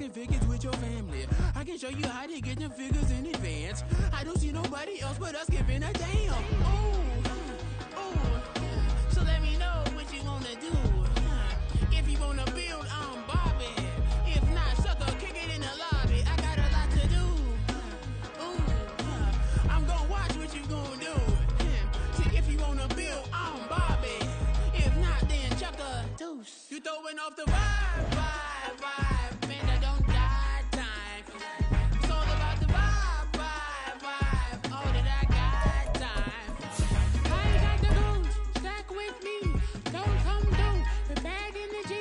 stacking figures with your family. I can show you how to get them figures in advance. I don't see nobody else but us giving a damn. So let me know what you wanna do. If you wanna build, I'm Bobby. If not, sucker, kick it in the lobby. I got a lot to do. I'm gonna watch what you gonna do. See, if you wanna build, I'm Bobby. If not, then chuck a deuce. You throwing off the vibe. Man, I don't die time. It's all about the vibe. All that I got time. I ain't got the goose. Stack with me. Don't come through. The bag in the G.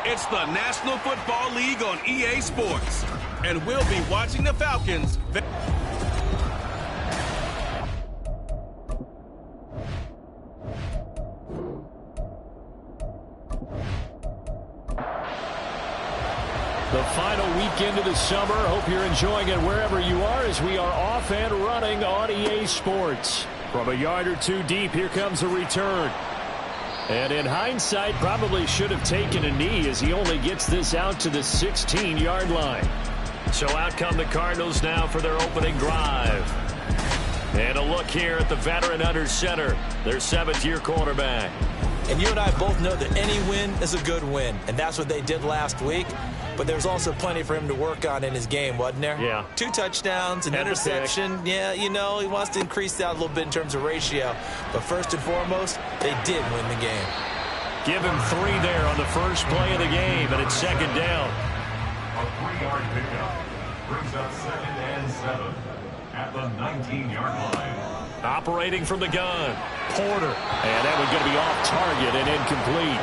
It's the National Football League on EA Sports. And we'll be watching the Falcons. The final weekend of the summer. Hope you're enjoying it wherever you are as we are off and running on EA Sports. From a yard or two deep, here comes a return. And in hindsight, probably should have taken a knee as he only gets this out to the 16-yard line. So out come the Cardinals now for their opening drive. And a look here at the veteran under center, their 7th-year quarterback. And you and I both know that any win is a good win, and that's what they did last week. But there's also plenty for him to work on in his game, wasn't there? Yeah. 2 touchdowns, an interception. Yeah, you know, he wants to increase that a little bit in terms of ratio. But first and foremost, they did win the game. Give him 3 there on the first play of the game, and it's second down. A 3-yard pickup brings up 2nd and 7 at the 19-yard line. Operating from the gun, Porter. And that was going to be off target and incomplete.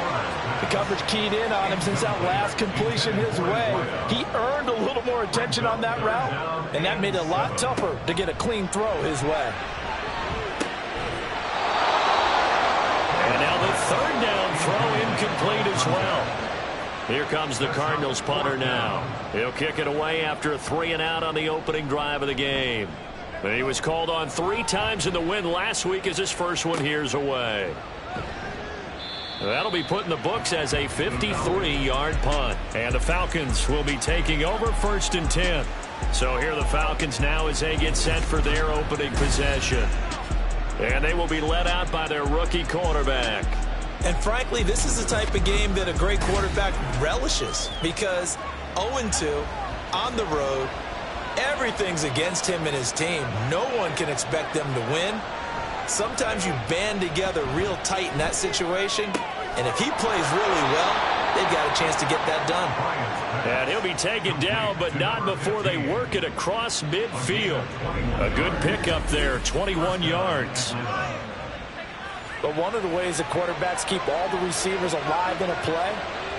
The coverage keyed in on him since that last completion his way. He earned a little more attention on that route, and that made it a lot tougher to get a clean throw his way. And now the 3rd down throw incomplete as well. Here comes the Cardinals punter now. He'll kick it away after a 3-and-out on the opening drive of the game. But he was called on 3 times in the win last week as his first one here's away. That'll be put in the books as a 53-yard punt. And the Falcons will be taking over 1st and 10. So here are the Falcons now as they get set for their opening possession. And they will be led out by their rookie quarterback. And frankly, this is the type of game that a great quarterback relishes. Because 0-2 on the road, everything's against him and his team. No one can expect them to win. Sometimes you band together real tight in that situation, and if he plays really well, they've got a chance to get that done. And he'll be taken down, but not before they work it across midfield. A good pickup there, 21 yards. But one of the ways that quarterbacks keep all the receivers alive in a play,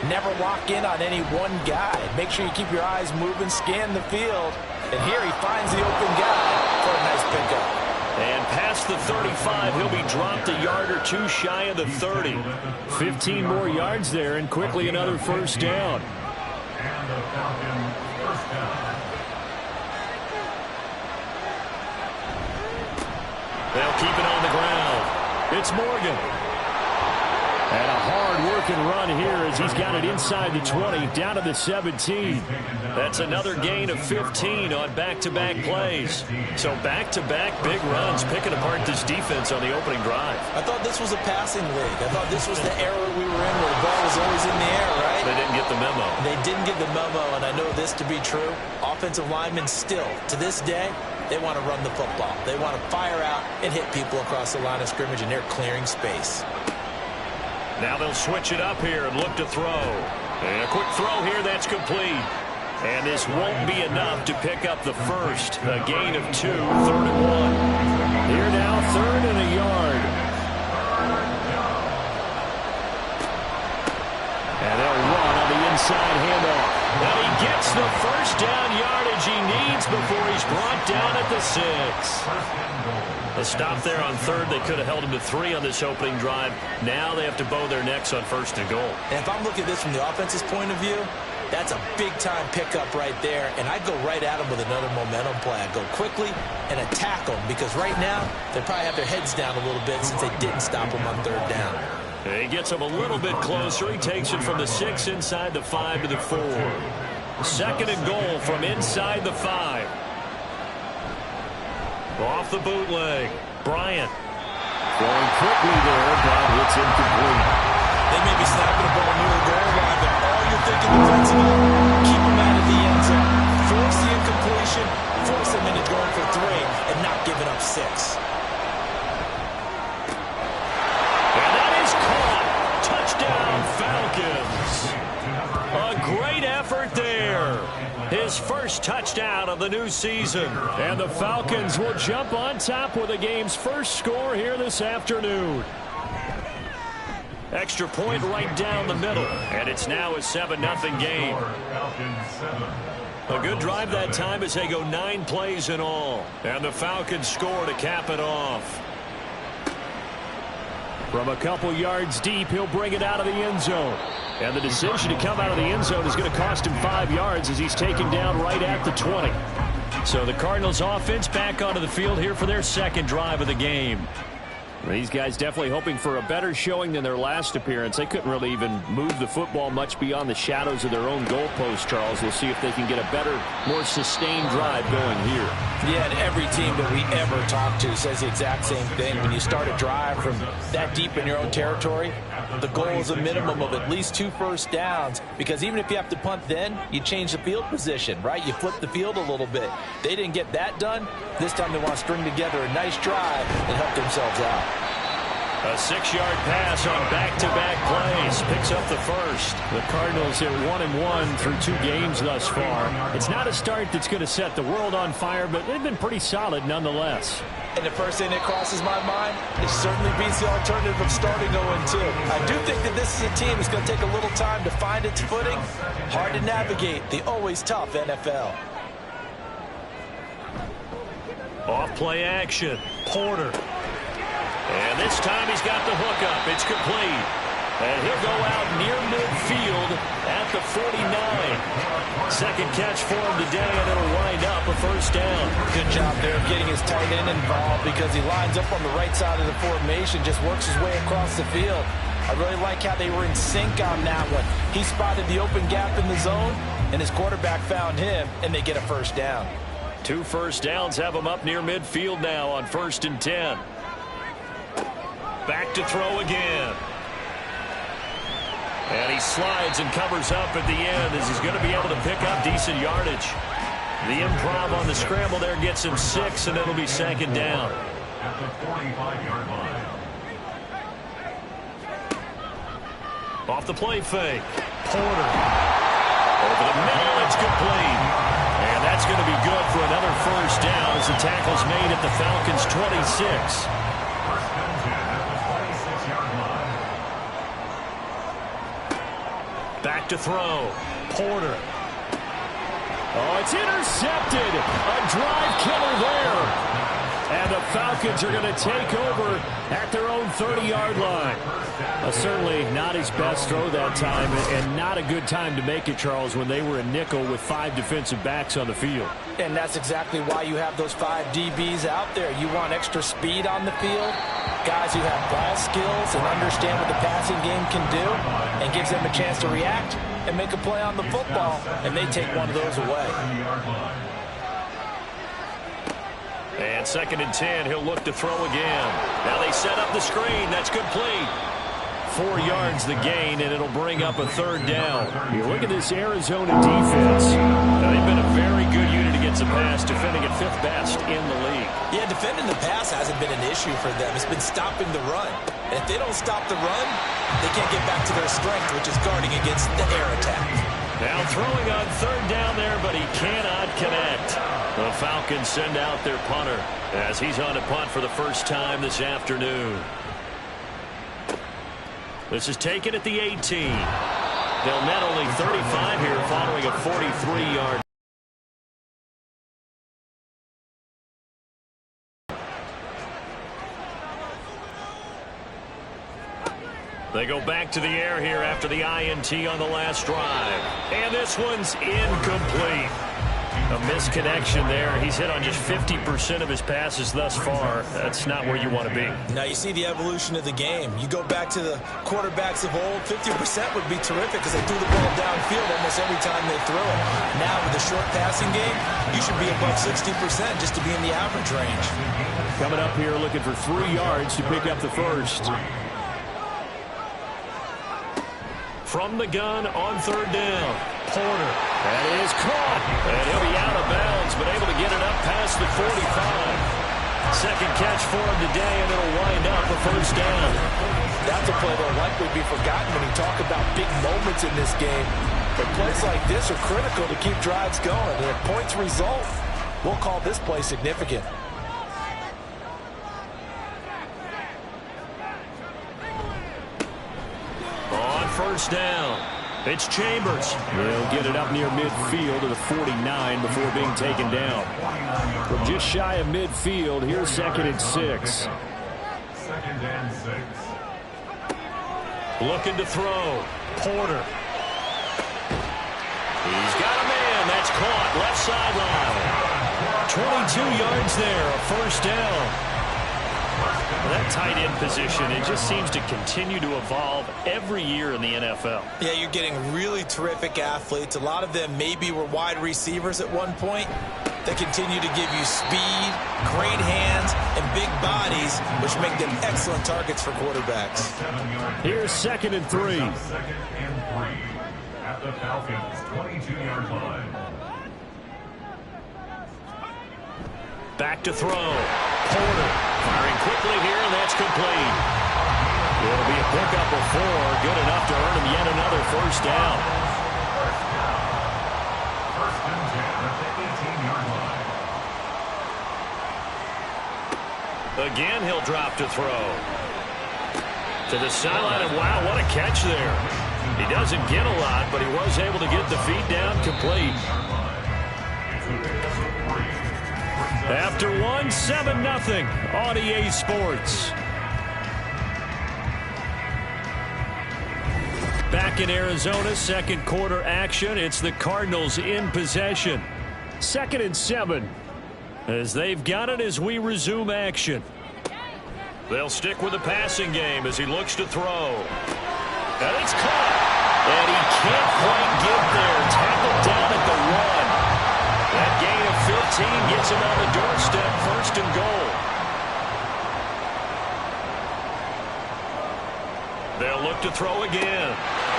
never lock in on any one guy. Make sure you keep your eyes moving, scan the field, and here he finds the open guy for a nice pickup. And past the 35, he'll be dropped a yard or 2 shy of the 30. 15 more yards there, and quickly another first down. And the Falcons first down. They'll keep it on the ground. It's Morgan. And a hard-working run here as he's got it inside the 20, down to the 17. That's another gain of 15 on back-to-back plays. So back-to-back big runs, picking apart this defense on the opening drive. I thought this was a passing league. I thought this was the era we were in where the ball was always in the air, right? They didn't get the memo. They didn't get the memo, and I know this to be true. Offensive linemen still, to this day, they want to run the football. They want to fire out and hit people across the line of scrimmage, and they're clearing space. Now they'll switch it up here and look to throw. And a quick throw here, that's complete. And this won't be enough to pick up the first. A gain of 2, 3rd and 1. Here now, 3rd and a yard. And they'll run on the inside handoff. And he gets the first down yardage he needs before he's brought down at the 6. A stop there on 3rd. They could have held him to 3 on this opening drive. Now they have to bow their necks on 1st and goal. And if I'm looking at this from the offense's point of view, that's a big-time pickup right there. And I'd go right at them with another momentum play. I'd go quickly and attack them because right now they probably have their heads down a little bit since they didn't stop them on 3rd down. He gets him a little bit closer. He takes it from the 6 inside the 5 to the 4. Second and goal from inside the 5. Off the bootleg. Bryant. Throwing quickly there, but it's incomplete. They may be snapping the ball near the goal line, but all you're thinking defensively, keep them out of the end zone. Force the incompletion, force them into going for 3, and not giving up 6. Falcons. A great effort there. His first touchdown of the new season. And the Falcons will jump on top with the game's first score here this afternoon. Extra point right down the middle. And it's now a 7-0 game. A good drive that time as they go 9 plays in all. And the Falcons score to cap it off. From a couple yards deep, he'll bring it out of the end zone. And the decision to come out of the end zone is going to cost him 5 yards as he's taken down right at the 20. So the Cardinals offense back onto the field here for their second drive of the game. These guys definitely hoping for a better showing than their last appearance. They couldn't really even move the football much beyond the shadows of their own goalpost, Charles. We'll see if they can get a better, more sustained drive going here. Yeah, and every team that we ever talk to says the exact same thing. When you start a drive from that deep in your own territory, the goal is a minimum of at least 2 first downs, because even if you have to punt then, you change the field position, right? You flip the field a little bit. They didn't get that done. This time they want to string together a nice drive and help themselves out. A 6-yard pass on back-to-back plays. Picks up the first. The Cardinals are 1-1 through 2 games thus far. It's not a start that's going to set the world on fire, but they've been pretty solid nonetheless. And the first thing that crosses my mind, it certainly beats the alternative of starting 0-2. I do think that this is a team that's going to take a little time to find its footing. Hard to navigate the always tough NFL. Off play action. Porter. And this time he's got the hookup. It's complete. And he'll go out near midfield at the 49. Second catch for him today, and it'll wind up a first down. Good job there of getting his tight end involved, because he lines up on the right side of the formation, just works his way across the field. I really like how they were in sync on that one. He spotted the open gap in the zone, and his quarterback found him, and they get a first down. 2 first downs have him up near midfield now on 1st and 10. Back to throw again. And he slides and covers up at the end as he's going to be able to pick up decent yardage. The improv on the scramble there gets him 6, and it'll be second down. At the 45-yard line. Off the play fake. Porter. Over the middle, it's complete. And that's going to be good for another first down as the tackle's made at the Falcons' 26. Back to throw. Porter. Oh, it's intercepted. A drive killer there. And the Falcons are going to take over at their own 30-yard line. Certainly not his best throw that time, and not a good time to make it, Charles, when they were in nickel with 5 defensive backs on the field. And that's exactly why you have those 5 DBs out there. You want extra speed on the field, guys who have ball skills and understand what the passing game can do, and gives them a chance to react and make a play on the football, and they take one of those away. And 2nd and 10, he'll look to throw again. Now they set up the screen. That's complete. 4 yards the gain, and it'll bring up a third down. You look at this Arizona defense. Now, they've been a very good unit against the pass, defending at 5th best in the league. Yeah, defending the pass hasn't been an issue for them. It's been stopping the run. And if they don't stop the run, they can't get back to their strength, which is guarding against the air attack. Now throwing on third down there, but he cannot connect. The Falcons send out their punter as he's on to punt for the first time this afternoon. This is taken at the 18. They'll net only 35 here following a 43-yard. They go back to the air here after the INT on the last drive. And this one's incomplete. A misconnection there. He's hit on just 50% of his passes thus far. That's not where you want to be. Now you see the evolution of the game. You go back to the quarterbacks of old, 50% would be terrific because they threw the ball downfield almost every time they throw it. Now with the short passing game, you should be above 60% just to be in the average range. Coming up here looking for 3 yards to pick up the first. From the gun on third down, Porter. That is caught. And he'll be out of bounds, but able to get it up past the 45. Second catch for him today, and it'll wind up a first down. That's a play that'll likely be forgotten when you talk about big moments in this game. But plays like this are critical to keep drives going. And if points result, we'll call this play significant. On first down, it's Chambers. He'll get it up near midfield to the 49 before being taken down. From just shy of midfield, here's 2nd and 6. 2nd and 6. Looking to throw. Porter. He's got a man. That's caught. Left sideline. 22 yards there. A first down. That tight end position, it just seems to continue to evolve every year in the NFL. Yeah, you're getting really terrific athletes. A lot of them maybe were wide receivers at one point. They continue to give you speed, great hands, and big bodies, which make them excellent targets for quarterbacks. Here's 2nd and 3. 2nd and 3 at the Falcons' 22-yard line. Back to throw. Porter firing quickly here, and that's complete. It'll be a pickup of 4, good enough to earn him yet another first down. First and 10 at the 18-yard line. Again, he'll drop to throw. To the sideline, and wow, what a catch there. He doesn't get a lot, but he was able to get the feet down complete. After 1, 7-0 on EA Sports. Back in Arizona, second quarter action. It's the Cardinals in possession. 2nd and 7 as they've got it as we resume action. They'll stick with the passing game as he looks to throw. And it's caught. And he can't quite get there. Tackled down at the 1. That gain of 15 gets him on the doorstep, 1st and goal. They'll look to throw again.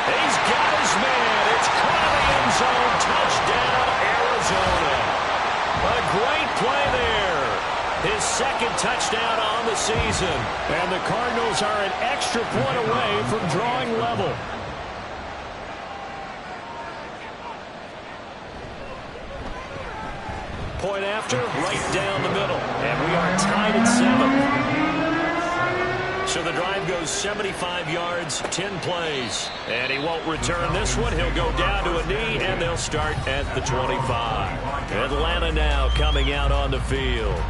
He's got his man. It's caught in the end zone. Touchdown, Arizona. A great play there. His 2nd touchdown on the season. And the Cardinals are an extra point away from drawing level. Point after, right down the middle. And we are tied at 7. So the drive goes 75 yards, 10 plays. And he won't return this one. He'll go down to a knee, and they'll start at the 25. Atlanta now coming out on the field.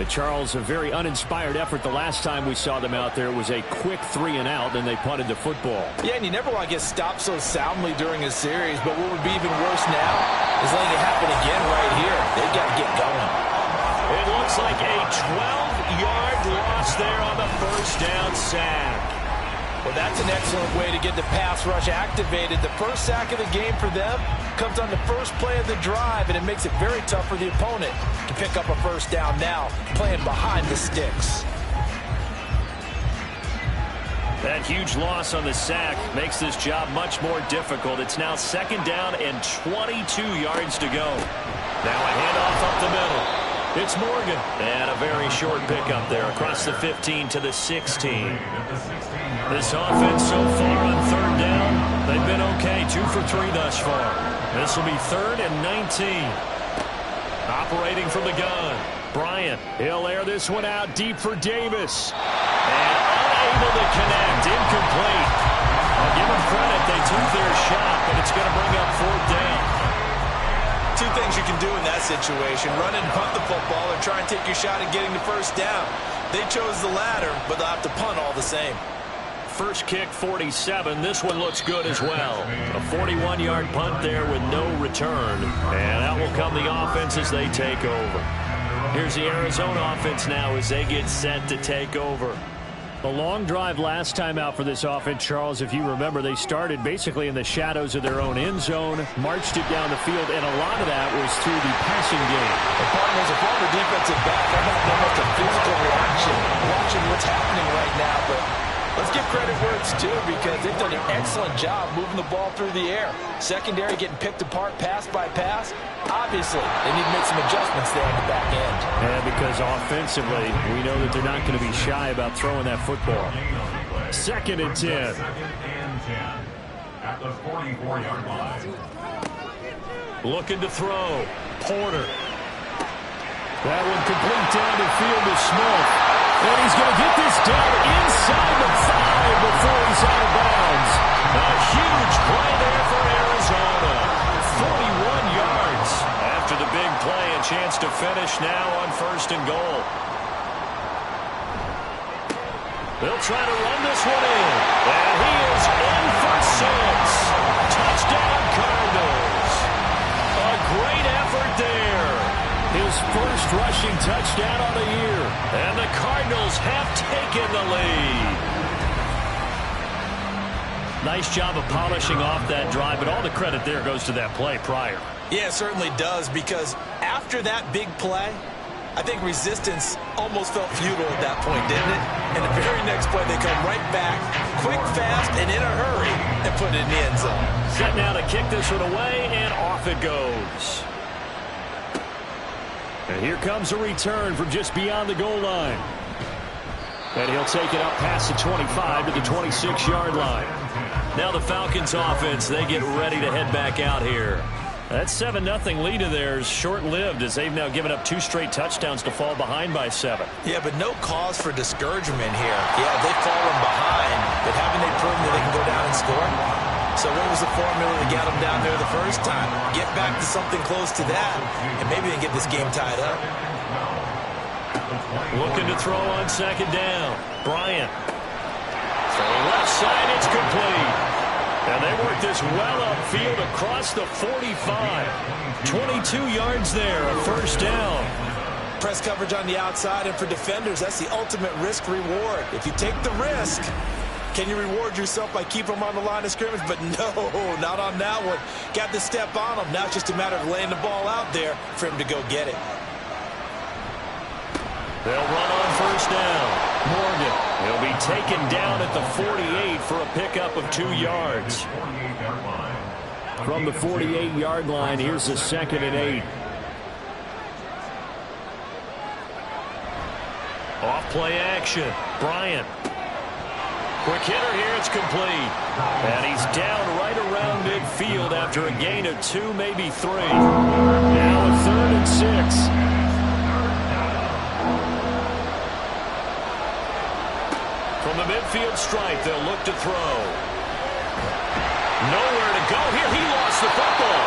Charles, a very uninspired effort the last time we saw them out there. It was a quick 3-and-out, then they punted the football. Yeah, and you never want to get stopped so soundly during a series, but what would be even worse now is letting it happen again right here. They've got to get going. It looks like a 12-yard loss there on the first down sack. Well, that's an excellent way to get the pass rush activated. The first sack of the game for them comes on the first play of the drive, and it makes it very tough for the opponent to pick up a first down now, playing behind the sticks. That huge loss on the sack makes this job much more difficult. It's now 2nd down and 22 yards to go. Now a handoff up the middle. It's Morgan. And a very short pickup there across the 15 to the 16. This offense so far on 3rd down, they've been okay. 2 for 3 thus far. This will be 3rd and 19. Operating from the gun. Bryant, he'll air this one out deep for Davis. And unable to connect. Incomplete. I'll give them credit. They took their shot, but it's going to bring up 4th down. 2 things you can do in that situation. Run and punt the football or try and take your shot at getting the first down. They chose the latter, but they'll have to punt all the same. first kick 47. This one looks good as well. A 41-yard punt there with no return. And out will come the offense as they take over. Here's the Arizona offense now as they get set to take over. A long drive last time out for this offense, Charles. If you remember, they started basically in the shadows of their own end zone, marched it down the field, and a lot of that was through the passing game. The partners, a former defensive back, I'm not that much a physical reaction watching what's happening right now, but let's give credit where it's due because they've done an excellent job moving the ball through the air. Secondary getting picked apart pass by pass. Obviously, they need to make some adjustments there on the back end. Yeah, because offensively, we know that they're not going to be shy about throwing that football. 2nd and 10. At the 44-yard line. Looking to throw. Porter. That one complete down the field to Smith. And he's going to get this down inside the 5 before he's out of bounds. A huge play there for Arizona. 41 yards. After the big play, a chance to finish now on 1st and goal. They'll try to run this one in. And he is in for 6. Touchdown Cardinals. A great effort there. His first rushing touchdown on the year. And the Cardinals have taken the lead. Nice job of polishing off that drive, but all the credit there goes to that play prior. Yeah, it certainly does, because after that big play, I think resistance almost felt futile at that point, didn't it? And the very next play, they come right back, quick, fast, and in a hurry, and put it in the end zone. Set now to kick this one away, and off it goes. And here comes a return from just beyond the goal line. And he'll take it up past the 25 to the 26-yard line. Now the Falcons offense, they get ready to head back out here. That 7-0 lead of theirs short-lived as they've now given up 2 straight touchdowns to fall behind by 7. Yeah, but no cause for discouragement here. Yeah, they've fallen behind, but haven't they proven that they can go down and score? So what was the formula that got them down there the first time? Get back to something close to that, and maybe they get this game tied up. Looking to throw on 2nd down. Bryant. Throwing left side, it's complete. And they work this well upfield across the 45. 22 yards there, a 1st down. Press coverage on the outside, and for defenders, that's the ultimate risk-reward. If you take the risk, can you reward yourself by keeping them on the line of scrimmage? But no, not on that one. Got the step on them. Now it's just a matter of laying the ball out there for him to go get it. They'll run on 1st down. Morgan. He'll be taken down at the 48 for a pickup of 2 yards. From the 48-yard line, here's the 2nd and 8. Off play action. Bryant. Quick hitter here, it's complete. And he's down right around midfield after a gain of 2, maybe 3. Now a 3rd and 6. From the midfield stripe, they'll look to throw. Nowhere to go here. He lost the football.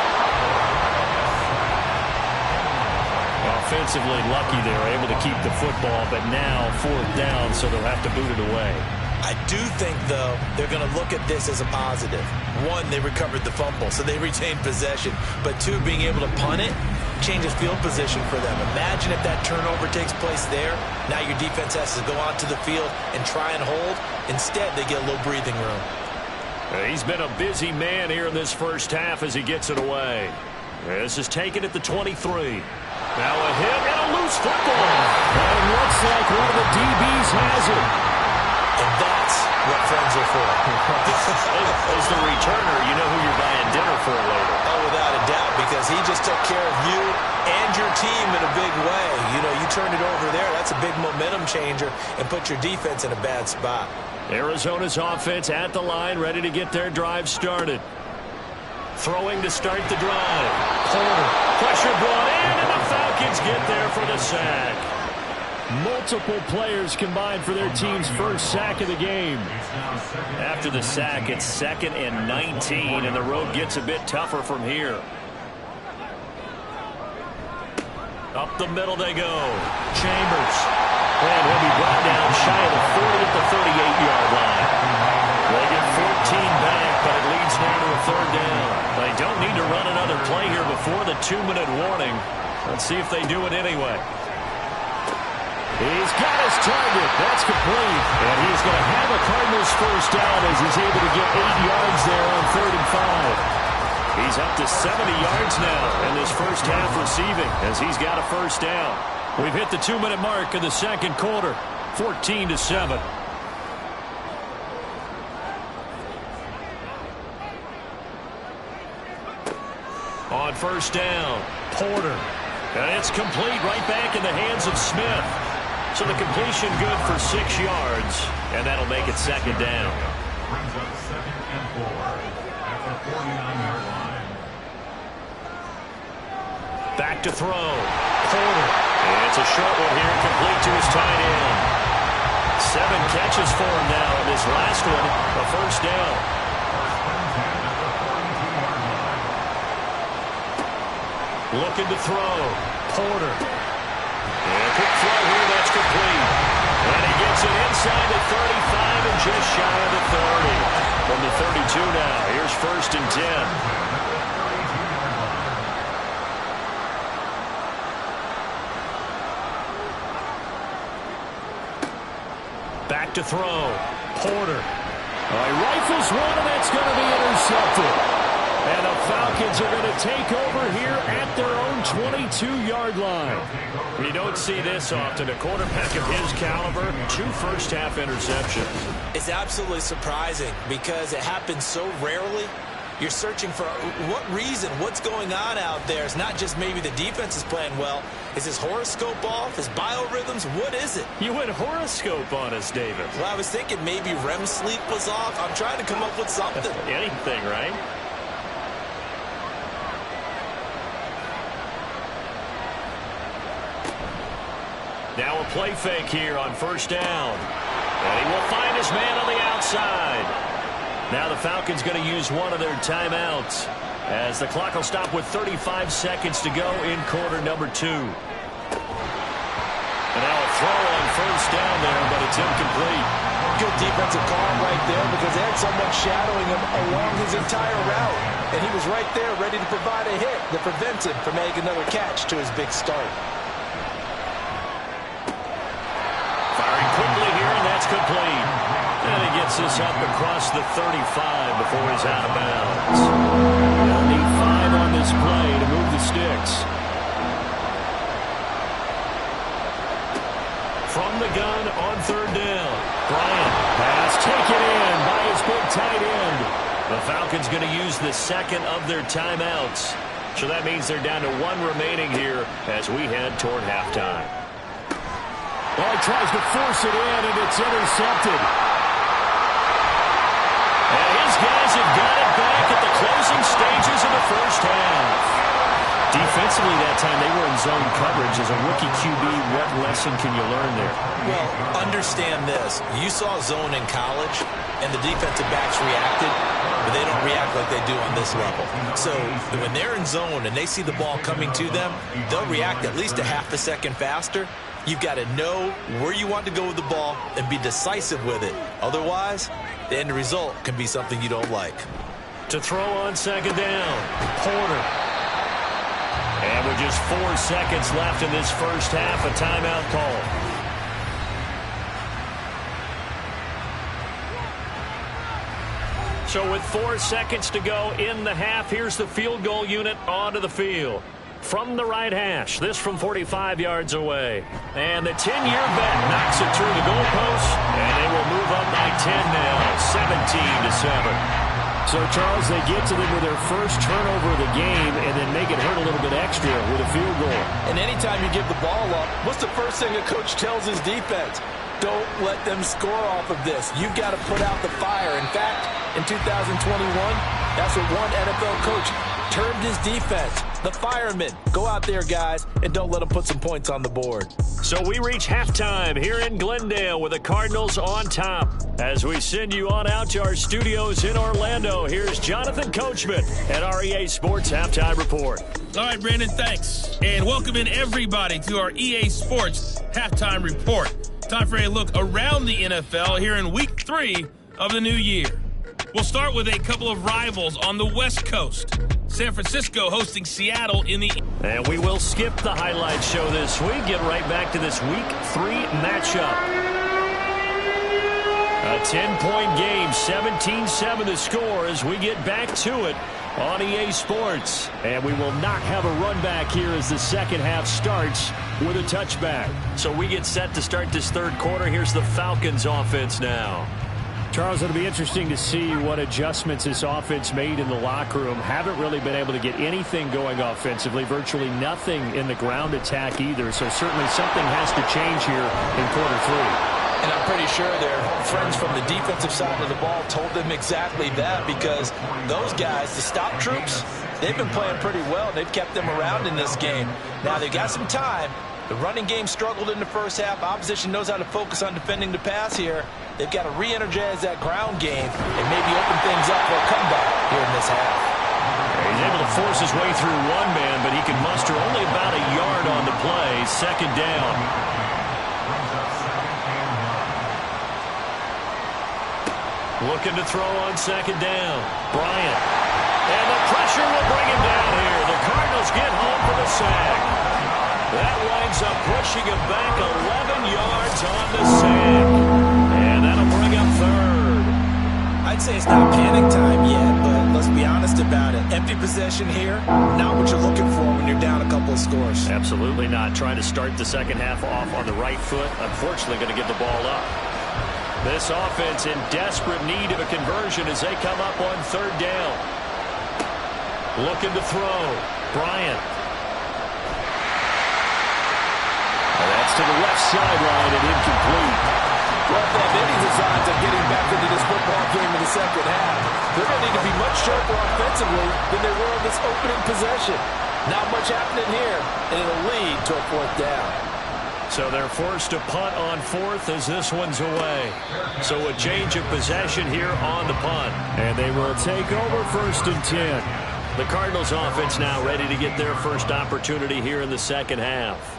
Offensively lucky they were able to keep the football, but now 4th down, so they'll have to boot it away. I do think, though, they're going to look at this as a positive. 1, they recovered the fumble, so they retained possession. But 2, being able to punt it changes field position for them. Imagine if that turnover takes place there. Now your defense has to go onto the field and try and hold. Instead, they get a little breathing room. He's been a busy man here in this first half as he gets it away. This is taken at the 23. Now a hit and a loose football. And it looks like one of the DBs has it. And that's what friends are for. As the returner, you know who you're buying dinner for later. Oh, without a doubt, because he just took care of you and your team in a big way. You know, you turned it over there. That's a big momentum changer and put your defense in a bad spot. Arizona's offense at the line, ready to get their drive started. Throwing to start the drive. Porter. Pressure brought in, and the Falcons get there for the sack. Multiple players combined for their team's first sack of the game. After the sack, it's 2nd and 19, and the road gets a bit tougher from here. Up the middle they go. Chambers. And he'll be brought down shy of the 40 at the 38-yard line. They get 14 back, but it leads now to a third down. They don't need to run another play here before the 2-minute warning. Let's see if they do it anyway. He's got his target. That's complete. And he's going to have a Cardinals first down as he's able to get 8 yards there on 3rd and 5. He's up to 70 yards now in this first half receiving as he's got a first down. We've hit the 2-minute mark of the second quarter, 14-7. On first down, Porter. And it's complete right back in the hands of Smith. So the completion good for 6 yards, and that'll make it second down. Brings up 2nd and 4 at the 49-yard line. Back to throw. Porter. And it's a short one here, complete to his tight end. 7 catches for him now, and his last one, a first down. Looking to throw. Porter. And a quick throw here, that's complete. And he gets it inside the 35 and just shy of the 30. From the 32 now, here's 1st and 10. Back to throw. Porter. He rifles one, and that's going to be intercepted. And the Falcons are going to take over here at their own 22-yard line. You don't see this often. A quarterback of his caliber, 2 first-half interceptions. It's absolutely surprising because it happens so rarely. You're searching for what reason, what's going on out there. It's not just maybe the defense is playing well. Is his horoscope off? His biorhythms? What is it? You went horoscope on us, David. Well, I was thinking maybe REM sleep was off. I'm trying to come up with something. Anything, right? Now a play fake here on first down. And he will find his man on the outside. Now the Falcons going to use one of their timeouts as the clock will stop with 35 seconds to go in quarter number 2. And now a throw on first down there, but it's incomplete. Good defensive call right there because they had someone shadowing him along his entire route. And he was right there ready to provide a hit that prevents him from making another catch to his big start. Firing quickly here, and that's complete. And he gets this up across the 35 before he's out of bounds. They'll need 5 on this play to move the sticks. From the gun on third down. Bryant, pass taken in by his big tight end. The Falcons going to use the second of their timeouts. So that means they're down to 1 remaining here as we head toward halftime. Well, he tries to force it in, and it's intercepted. And his guys have got it back at the closing stages of the first half. Defensively that time, they were in zone coverage. As a rookie QB, what lesson can you learn there? Well, understand this. You saw zone in college, and the defensive backs reacted, but they don't react like they do on this level. So when they're in zone and they see the ball coming to them, they'll react at least a half a second faster. You've got to know where you want to go with the ball and be decisive with it. Otherwise, the end result can be something you don't like. To throw on second down, Porter. And with just 4 seconds left in this first half, a timeout call. So with 4 seconds to go in the half, here's the field goal unit onto the field. From the right hash, this from 45 yards away. And the 10-year bet knocks it through the goalpost, and they will move up by 10 now, 17-7. So, Charles, they get to them with their first turnover of the game and then make it hurt a little bit extra with a field goal. And anytime you give the ball up, what's the first thing a coach tells his defense? Don't let them score off of this. You've got to put out the fire. In fact, in 2021, that's what one NFL coach termed his defense. The firemen. Go out there, guys, and don't let them put some points on the board. So we reach halftime here in Glendale with the Cardinals on top. As we send you on out to our studios in Orlando, here's Jonathan Coachman at our EA Sports Halftime Report. All right, Brandon, thanks. And welcome in everybody to our EA Sports Halftime Report. Time for a look around the NFL here in Week 3 of the new year. We'll start with a couple of rivals on the West Coast. San Francisco hosting Seattle in the... And we will skip the highlight show this week. Get right back to this Week 3 matchup. A 10-point game, 17-7 the score as we get back to it on EA Sports. And we will not have a run back here as the second half starts with a touchback. So we get set to start this third quarter. Here's the Falcons offense now. Charles, it'll be interesting to see what adjustments this offense made in the locker room. Haven't really been able to get anything going offensively, virtually nothing in the ground attack either. So certainly something has to change here in quarter 3. And I'm pretty sure their friends from the defensive side of the ball told them exactly that, because those guys, the stop troops, they've been playing pretty well. They've kept them around in this game. Now they've got some time. The running game struggled in the first half. Opposition knows how to focus on defending the pass here. They've got to re-energize that ground game and maybe open things up for a comeback here in this half. He's able to force his way through one man, but he can muster only about a yard on the play. Second down. Looking to throw on second down. Bryant. And the pressure will bring him down here. The Cardinals get home for the sack. That winds up pushing him back 11 yards on the sack. And that'll bring up third. I'd say it's not panic time yet, but let's be honest about it. Empty possession here, not what you're looking for when you're down a couple of scores. Absolutely not. Trying to start the second half off on the right foot. Unfortunately, going to give the ball up. This offense in desperate need of a conversion as they come up on third down. Looking to throw. Bryant. And that's to the left sideline and incomplete. Well, if they have any designs of getting back into this football game in the second half, they're going to need to be much sharper offensively than they were in this opening possession. Not much happening here, and it'll lead to a fourth down. So they're forced to punt on fourth as this one's away. So a change of possession here on the punt. And they will take over 1st and 10. The Cardinals offense now ready to get their first opportunity here in the second half.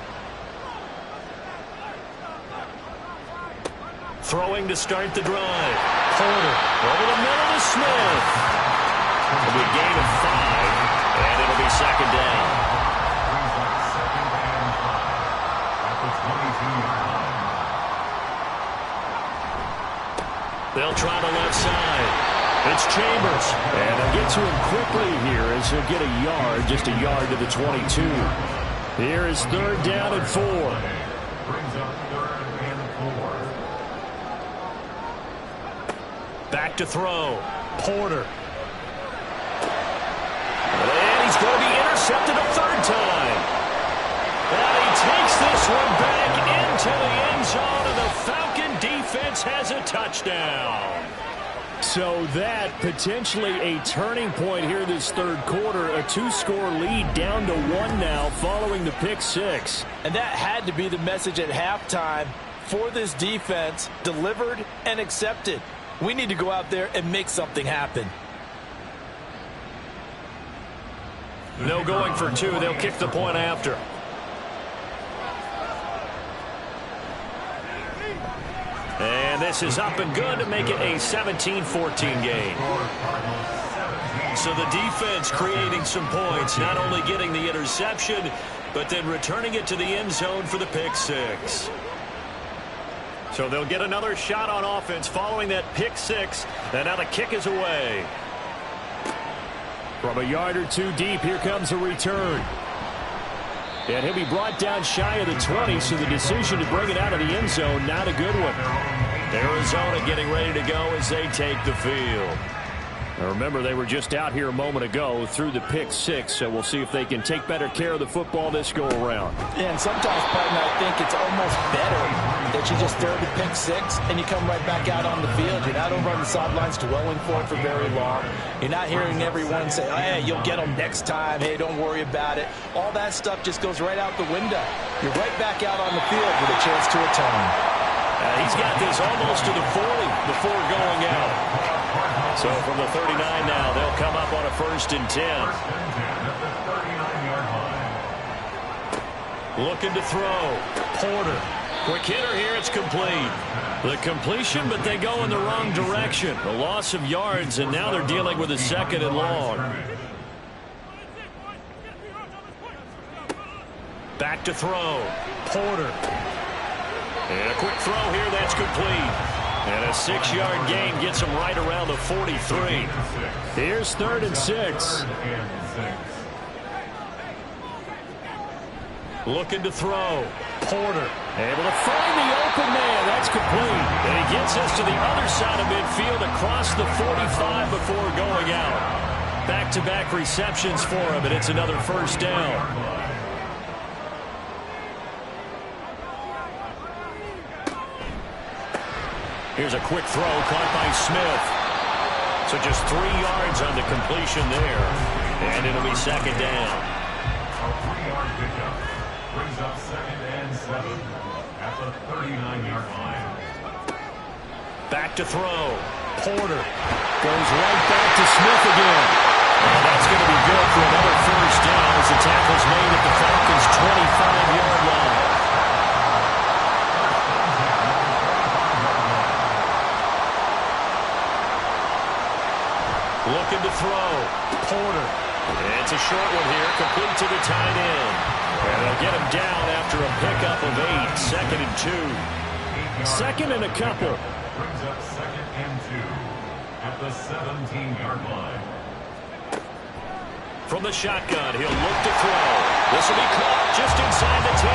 Throwing to start the drive. Porter over the middle to Smith. It'll be a gain of 5, and it'll be second down. They'll try the left side. It's Chambers. And they'll get to him quickly here as he'll get a yard, just a yard to the 22. Here is third down and 4. Brings up third and 4. Back to throw. Porter. And he's going to be intercepted a third time. And he takes this one back into the end zone, and the Falcon defense has a touchdown. So that potentially a turning point here this third quarter. A 2-score lead down to 1 now following the pick 6. And that had to be the message at halftime for this defense. Delivered and accepted. We need to go out there and make something happen. No going for 2. They'll kick the point after. And this is up and good to make it a 17-14 game. So the defense creating some points, not only getting the interception, but then returning it to the end zone for the pick 6. So they'll get another shot on offense following that pick 6. And now the kick is away. From a yard or 2 deep, here comes a return. And he'll be brought down shy of the 20, so the decision to bring it out of the end zone, not a good one. Arizona getting ready to go as they take the field. Now remember, they were just out here a moment ago through the pick 6, so we'll see if they can take better care of the football this go-around. Yeah, and sometimes, partner, I think it's almost better that you just throw the pick 6 and you come right back out on the field. You're not over on the sidelines dwelling for it for very long. You're not hearing everyone say, oh, hey, you'll get them next time. Hey, don't worry about it. All that stuff just goes right out the window. You're right back out on the field with a chance to atone. He's got this almost to the 40 before going out. So from the 39 now, they'll come up on a 1st and 10. Looking to throw. Porter. Quick hitter here. It's complete. The completion, but they go in the wrong direction. A loss of yards, and now they're dealing with a 2nd and long. Back to throw. Porter. And a quick throw here. That's complete. And a 6-yard gain gets him right around the 43. Here's 3rd and 6. Looking to throw. Porter. Able to find the open man. That's complete. And he gets us to the other side of midfield across the 45 before going out. Back-to-back receptions for him, and it's another 1st down. Here's a quick throw caught by Smith. So just 3 yards on the completion there. And it'll be 2nd down. A 3-yard pickup brings up 2nd and 7 at the 39-yard line. Back to throw. Porter goes right back to Smith again. And that's going to be good for another 1st down as the tackle's made at the Falcons' 25-yard line. Looking to throw. Porter. It's a short one here, complete to the tight end. And they'll get him down after a pickup of 8, 2nd and 2. 2nd and a couple. Brings up 2nd and 2 at the 17-yard line. From the shotgun, he'll look to throw. This will be caught just inside the 10.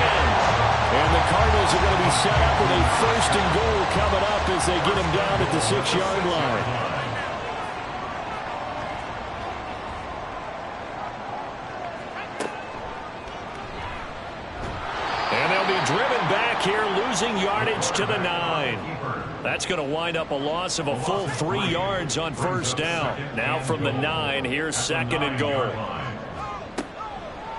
And the Cardinals are going to be set up with a 1st and goal coming up as they get him down at the 6-yard line. Driven back here, losing yardage to the 9. That's going to wind up a loss of a full 3 yards on 1st down. Now from the 9, here's 2nd and goal.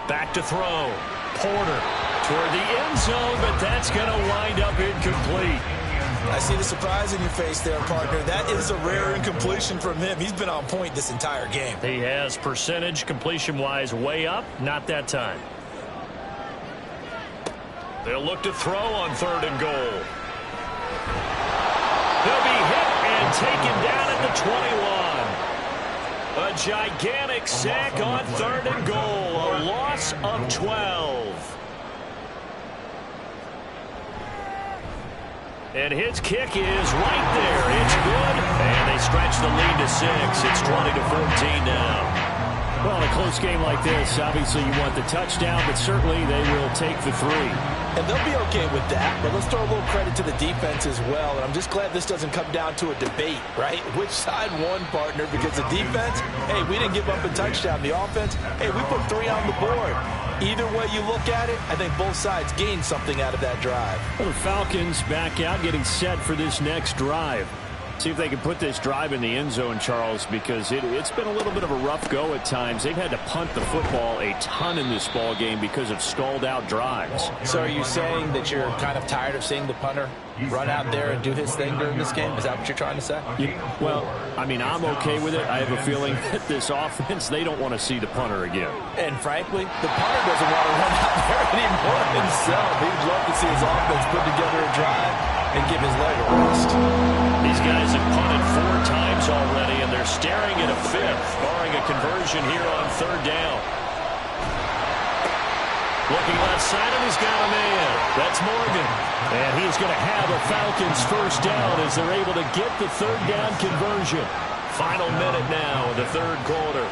Back to throw. Porter toward the end zone, but that's going to wind up incomplete. I see the surprise in your face there, partner. That is a rare incompletion from him. He's been on point this entire game. He has percentage completion-wise way up, not that time. They'll look to throw on 3rd and goal. He'll be hit and taken down at the 21. A gigantic sack on 3rd and goal. A loss of 12. And his kick is right there. It's good. And they stretch the lead to 6. It's 20-14 now. Well, in a close game like this, obviously you want the touchdown, but certainly they will take the 3. And they'll be okay with that, but let's throw a little credit to the defense as well. And I'm just glad this doesn't come down to a debate, right? Which side won, partner? Because the defense, hey, we didn't give up a touchdown. The offense, hey, we put 3 on the board. Either way you look at it, I think both sides gained something out of that drive. Well, the Falcons back out, getting set for this next drive. See if they can put this drive in the end zone, Charles, because it's been a little bit of a rough go at times. They've had to punt the football a ton in this ball game because of stalled out drives. So are you saying that you're kind of tired of seeing the punter run out there and do his thing during this game? Is that what you're trying to say? Well, I mean, I'm okay with it. I have a feeling that this offense, they don't want to see the punter again. And frankly, the punter doesn't want to run out there anymore himself. He'd love to see his offense put together a drive and give his leg a rest. These guys have punted 4 times already, and they're staring at a 5th, barring a conversion here on 3rd down. Looking left side, and he's got a man. That's Morgan. And he's going to have a Falcons 1st down as they're able to get the 3rd down conversion. Final minute now in the 3rd quarter.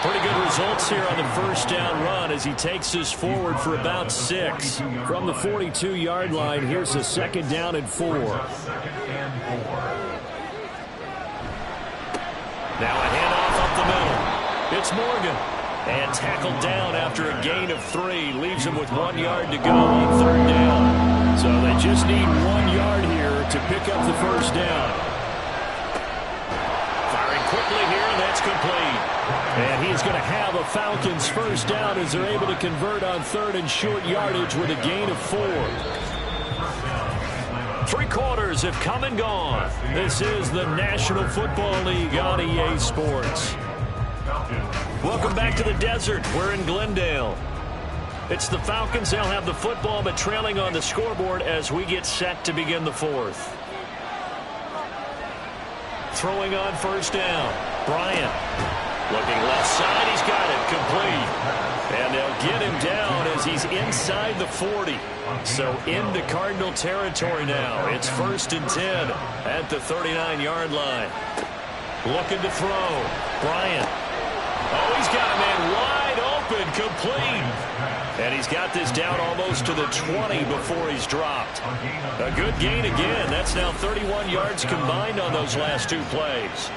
Pretty good results here on the 1st down run as he takes us forward for about 6. From the 42-yard line, here's a 2nd down and 4. Now a handoff up the middle. It's Morgan. And tackled down after a gain of 3. Leaves him with 1 yard to go on 3rd down. So they just need 1 yard here to pick up the 1st down. Firing quickly here, and that's complete. And he's going to have a Falcons 1st down as they're able to convert on 3rd and short yardage with a gain of 4. 3 quarters have come and gone. This is the National Football League on EA Sports. Welcome back to the desert. We're in Glendale. It's the Falcons. They'll have the football, but trailing on the scoreboard as we get set to begin the fourth. Throwing on first down. Bryant. Looking left side. He's got it. Complete. And they'll get him down as he's inside the 40. So into Cardinal territory now. It's 1st and 10 at the 39-yard line. Looking to throw. Bryant. Oh, he's got a man wide open. Complete. And he's got this down almost to the 20 before he's dropped. A good gain again. That's now 31 yards combined on those last two plays.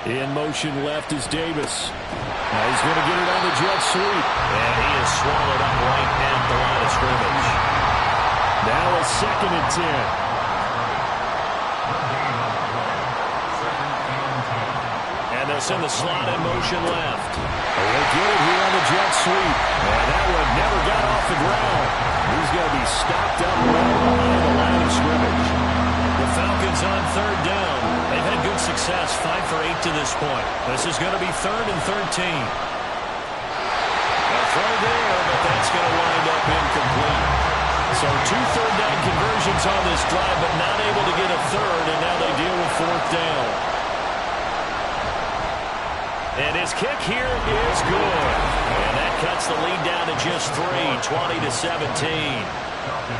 In motion left is Davis. Now he's going to get it on the jet sweep. And he is swallowed up right at the line of scrimmage. Now a 2nd and 10. And they'll send the slot in motion left. They'll get it here on the jet sweep. And that one never got off the ground. He's going to be stopped up right behind the line of scrimmage. The Falcons on 3rd down. They've had good success, 5 for 8 to this point. This is going to be 3rd and 13. A throw there, but that's going to wind up incomplete. So 2 third-down conversions on this drive, but not able to get a third, and now they deal with 4th down. And his kick here is good. And that cuts the lead down to just 3, 20-17.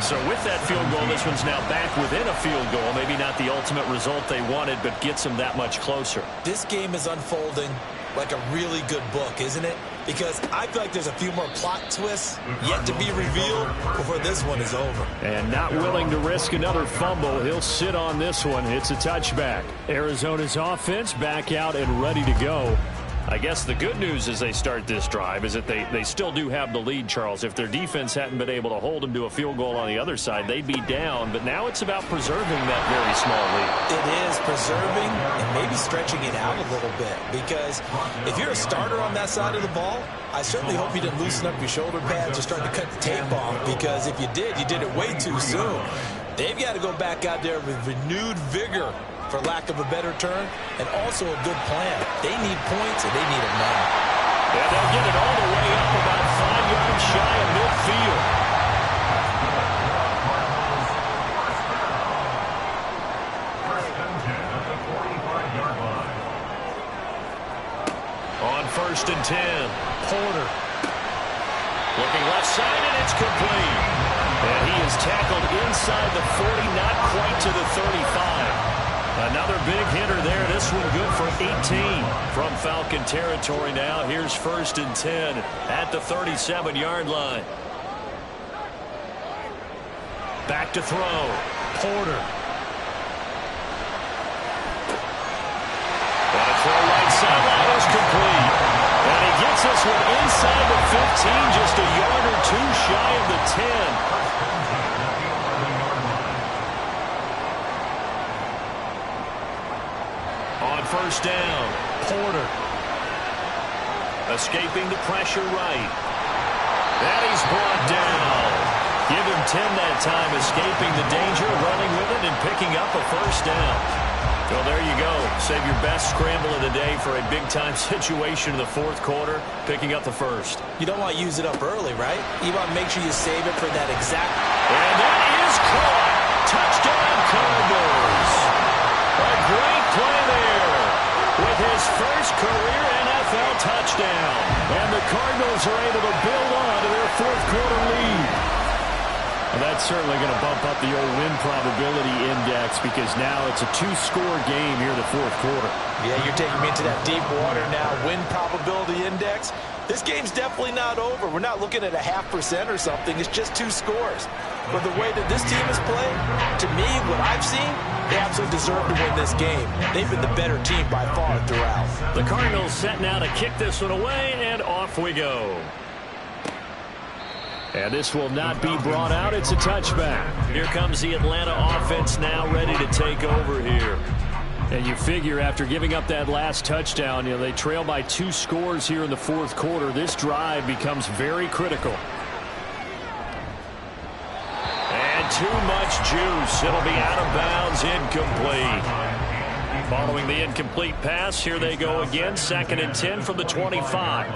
So with that field goal, this one's now back within a field goal. Maybe not the ultimate result they wanted, but gets them that much closer. This game is unfolding like a really good book, isn't it? Because I feel like there's a few more plot twists yet to be revealed before this one is over. And not willing to risk another fumble. He'll sit on this one. It's a touchback. Arizona's offense back out and ready to go. I guess the good news as they start this drive is that they still do have the lead, Charles. If their defense hadn't been able to hold them to a field goal on the other side, they'd be down. But now it's about preserving that very small lead. It is preserving and maybe stretching it out a little bit. Because if you're a starter on that side of the ball, I certainly hope you didn't loosen up your shoulder pads or start to cut the tape off. Because if you did, you did it way too soon. They've got to go back out there with renewed vigor, for lack of a better term, and also a good plan. They need points, and they need them now. Yeah, they'll get it all the way up about 5 yards shy of midfield. On 1st and 10, Porter. Looking left side, and it's complete. And he is tackled inside the 40, not quite to the 35. Another big hitter there. This one good for 18 from Falcon territory now. Here's 1st and 10 at the 37-yard line. Back to throw. Porter. And a throw right sideline is complete. And he gets this one inside the 15, just a yard or two shy of the 10. First down, Porter. Escaping the pressure right. And he's brought down. Give him 10 that time, escaping the danger, running with it, and picking up a first down. Well, there you go. Save your best scramble of the day for a big-time situation in the 4th quarter, picking up the first. You don't want to use it up early, right? You want to make sure you save it for that exact... And that is caught. Touchdown, Cardinals. A great play there with his first career NFL touchdown. And the Cardinals are able to build on to their 4th quarter lead. Well, that's certainly going to bump up the old win probability index because now it's a 2-score game here in the 4th quarter. Yeah, you're taking me into that deep water now. Win probability index. This game's definitely not over. We're not looking at a 0.5% or something. It's just 2 scores. But the way that this team has played, to me, what I've seen, they absolutely deserve to win this game. They've been the better team by far throughout. The Cardinals set now to kick this one away, and off we go. And this will not be brought out. It's a touchback. Here comes the Atlanta offense now ready to take over here. And you figure after giving up that last touchdown, they trail by 2 scores here in the 4th quarter. This drive becomes very critical. And too much juice. It'll be out of bounds, incomplete. Following the incomplete pass, here they go again. 2nd and 10 from the 25.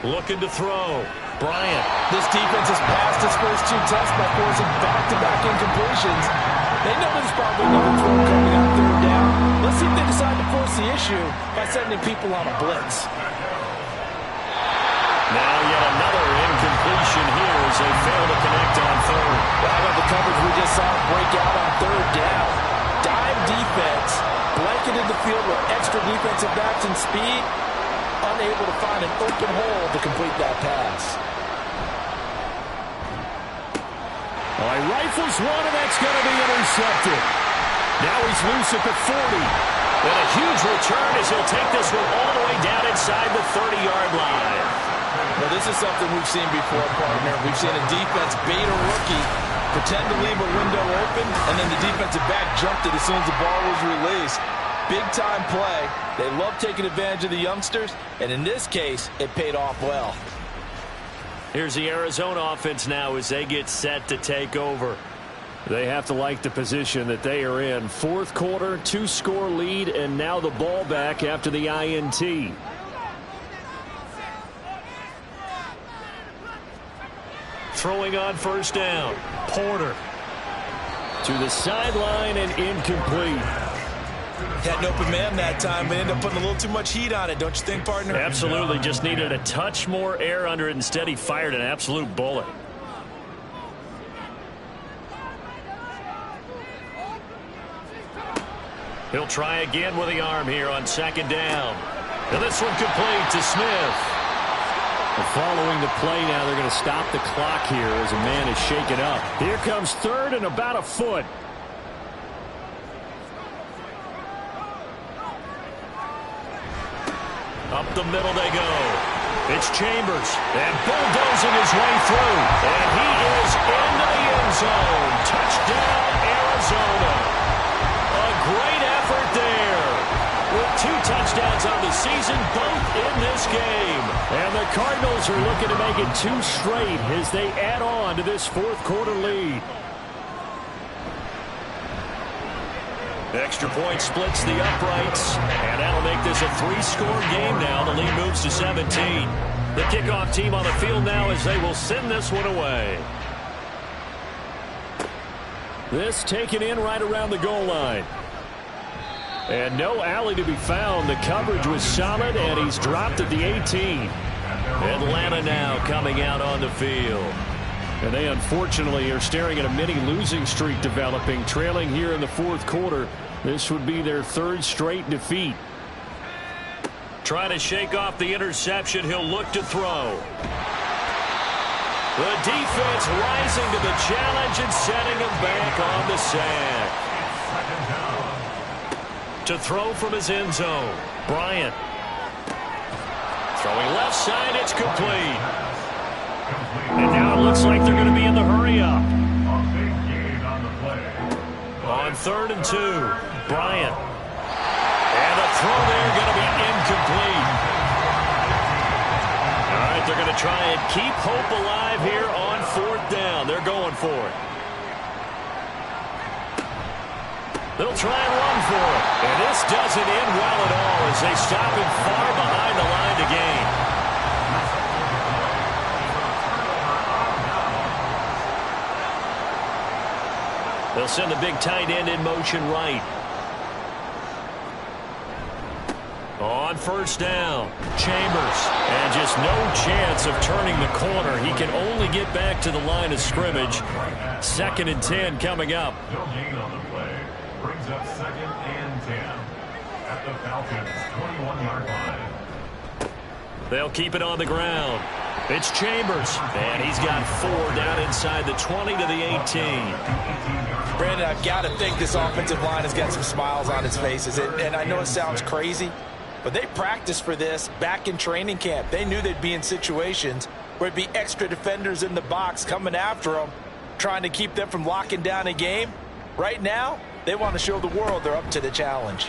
Looking to throw. Bryant. This defense has passed its first 2 tests by forcing back-to-back incompletions. They know there's probably another throw coming on 3rd down. Let's see if they decide to force the issue by sending people on a blitz. Now yet another incompletion here as they fail to connect on 3rd. How about the coverage we just saw break out on 3rd down? Dime defense, blanketed the field with extra defensive backs and speed, unable to find an open hole to complete that pass. All right, rifles one, and that's going to be intercepted. Now he's loose at the 40. And a huge return as he'll take this one all the way down inside the 30-yard line. Well, this is something we've seen before, partner. We've seen a defense bait a rookie, pretend to leave a window open, and then the defensive back jumped it as soon as the ball was released. Big-time play. They love taking advantage of the youngsters, and in this case, it paid off well. Here's the Arizona offense now as they get set to take over. They have to like the position that they are in. 4th quarter, 2-score lead, and now the ball back after the INT. Throwing on 1st down. Porter. To the sideline and incomplete. Had an open man that time, but ended up putting a little too much heat on it, don't you think, partner? Absolutely. Just needed a touch more air under it. Instead, he fired an absolute bullet. He'll try again with the arm here on 2nd down. And this one complete to Smith. Following the play now, they're going to stop the clock here as a man is shaken up. Here comes 3rd and about a foot. Up the middle they go. It's Chambers. And bulldozing his way through. And he is into the end zone. Touchdown, Arizona. A great effort there. With 2 touchdowns on the season, both in this game. And the Cardinals are looking to make it 2 straight as they add on to this 4th quarter lead. Extra point splits the uprights, and that'll make this a 3-score game now. The lead moves to 17. The kickoff team on the field now as they will send this one away. This taken in right around the goal line. And no alley to be found. The coverage was solid, and he's dropped at the 18. Atlanta now coming out on the field. And they unfortunately are staring at a mini losing streak developing, trailing here in the 4th quarter. This would be their 3rd straight defeat. Trying to shake off the interception. He'll look to throw. The defense rising to the challenge and setting him back on the sack. To throw from his end zone. Bryant. Throwing left side. It's complete. And now it looks like they're going to be in the hurry-up. On 3rd and 2, Bryant. And the throw there going to be incomplete. All right, they're going to try and keep hope alive here on 4th down. They're going for it. They'll try and run for it. And this doesn't end well at all as they stop him far behind the line to gain. They'll send the big tight end in motion right. On 1st down, Chambers. And just no chance of turning the corner. He can only get back to the line of scrimmage. 2nd and 10 coming up. No gain on the play. Brings up 2nd and 10 at the Falcons' 21-yard line. They'll keep it on the ground. It's Chambers. And he's got 4 down inside the 20 to the 18. Brandon, I've got to think this offensive line has got some smiles on its faces. And I know it sounds crazy, but they practiced for this back in training camp. They knew they'd be in situations where it'd be extra defenders in the box coming after them, trying to keep them from locking down a game. Right now, they want to show the world they're up to the challenge.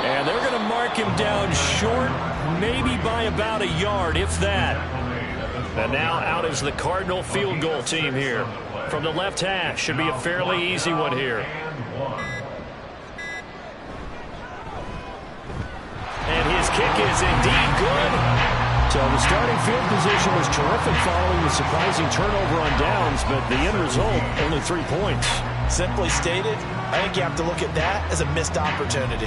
And they're going to mark him down short, maybe by about a yard, if that. And now out is the Cardinal field goal team here. From the left hash, should be a fairly easy one here. And his kick is indeed good. So the starting field position was terrific following the surprising turnover on downs, but the end result, only 3 points. Simply stated, I think you have to look at that as a missed opportunity.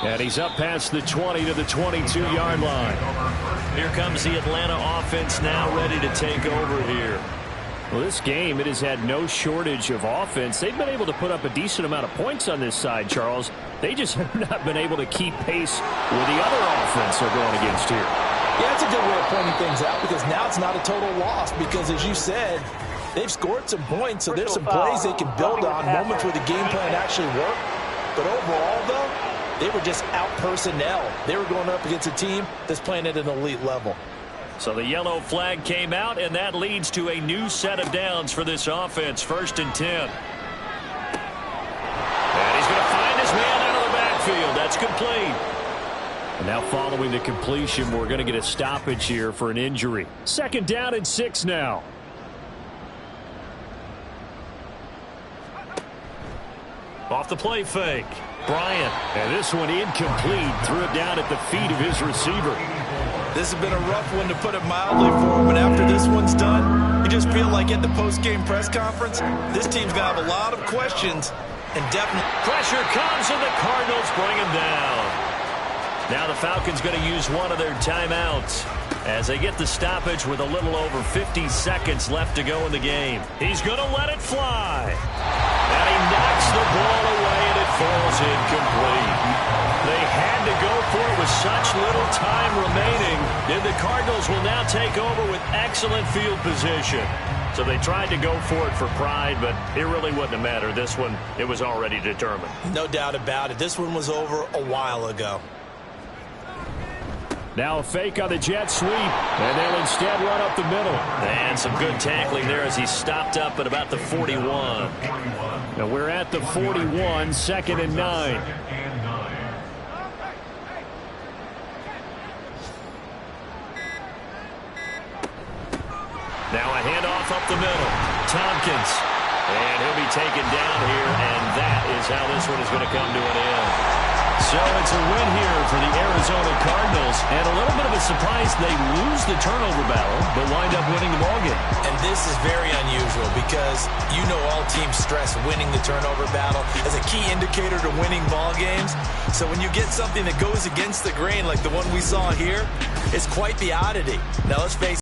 And he's up past the 20 to the 22-yard line. Here comes the Atlanta offense now ready to take over here. Well, this game, it has had no shortage of offense. They've been able to put up a decent amount of points on this side, Charles. They just have not been able to keep pace with the other offense they're going against here. Yeah, that's a good way of pointing things out because now it's not a total loss because, as you said, they've scored some points, so there's some plays they can build on, moments where the game plan actually worked. But overall, though, they were just out personnel. They were going up against a team that's playing at an elite level. So the yellow flag came out, and that leads to a new set of downs for this offense. 1st and 10. And he's going to find his man out of the backfield. That's complete. And now following the completion, we're going to get a stoppage here for an injury. 2nd down and 6 now. Off the play fake. Bryant. And this one incomplete. Threw it down at the feet of his receiver. This has been a rough one to put it mildly for him, but after this one's done, you just feel like at the post-game press conference, this team's going to have a lot of questions and definitely... Pressure comes, and the Cardinals bring him down. Now the Falcons going to use one of their timeouts as they get the stoppage with a little over 50 seconds left to go in the game. He's going to let it fly. And he knocks the ball away, and it falls incomplete. They had to go for it with such little time remaining. And the Cardinals will now take over with excellent field position. So they tried to go for it for pride, but it really wouldn't have mattered. This one, it was already determined. No doubt about it. This one was over a while ago. Now a fake on the jet sweep, and they'll instead run up the middle. And some good tackling there as he stopped up at about the 41. Now we're at the 41, 2nd and 9. Now a handoff up the middle. Tompkins. And he'll be taken down here, and that is how this one is going to come to an end. So it's a win here for the Arizona Cardinals, and a little bit of a surprise they lose the turnover battle, but wind up winning the ballgame. And this is very unusual because you know all teams stress winning the turnover battle as a key indicator to winning ball games. So when you get something that goes against the grain like the one we saw here, it's quite the oddity. Now let's face it.